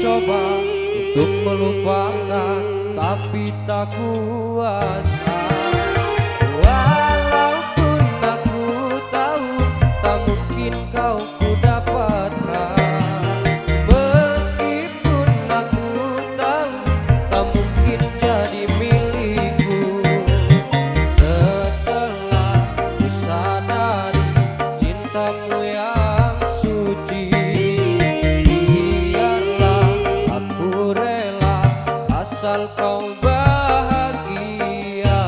coba untuk melupakan, tapi tak kuasa. Walaupun aku tahu tak mungkin kau ku dapatkan, meskipun aku tahu tak mungkin jadi milikku. Setelah ku sadari cintamu yang suci, biarlah aku rela asal kau bahagia.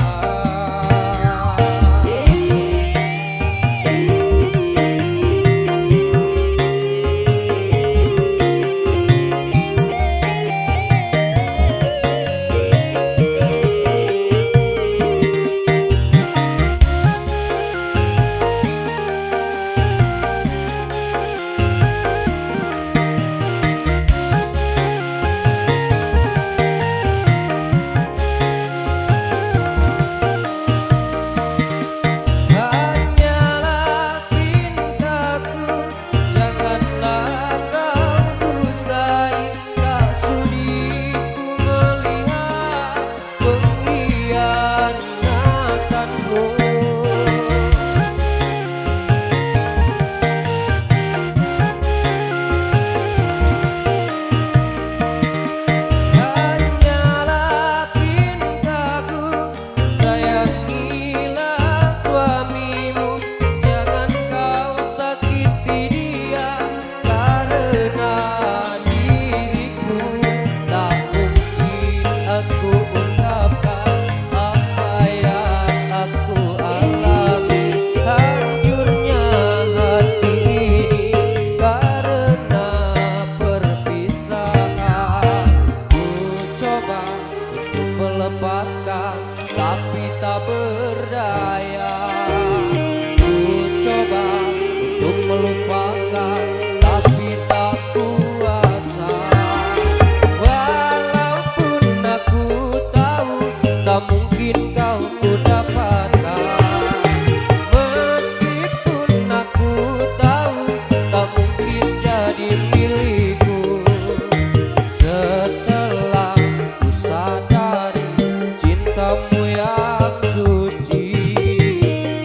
Melepaskan tapi tak berdaya. Ku coba untuk melupakan tapi tak kuasa. Walaupun aku tahu tak mungkin kau ku dapatkan, meskipun aku tahu tak mungkin jadi milikku. Setelah ku sadari cintamu yang suci,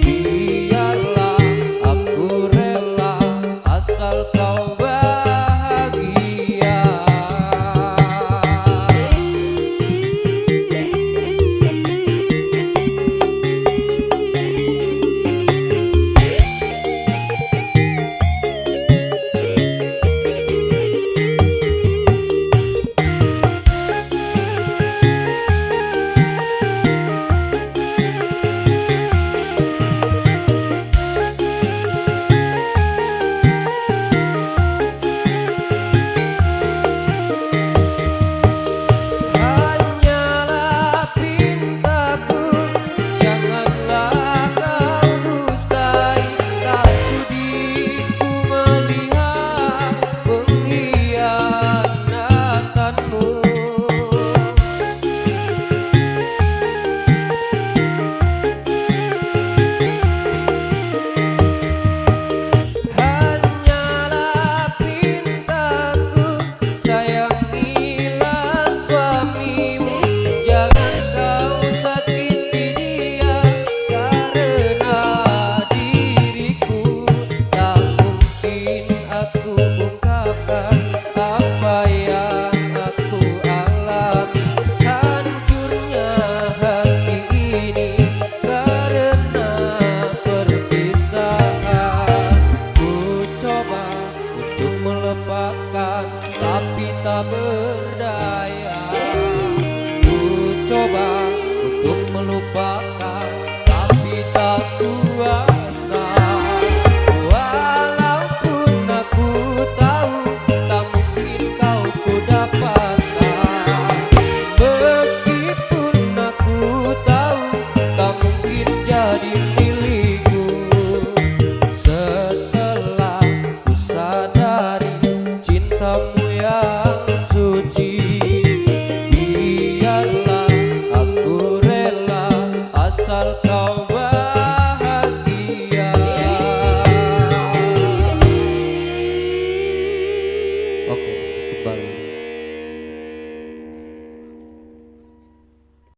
biarlah aku rela asal kau bahagia. Melepaskan tapi tak berdaya.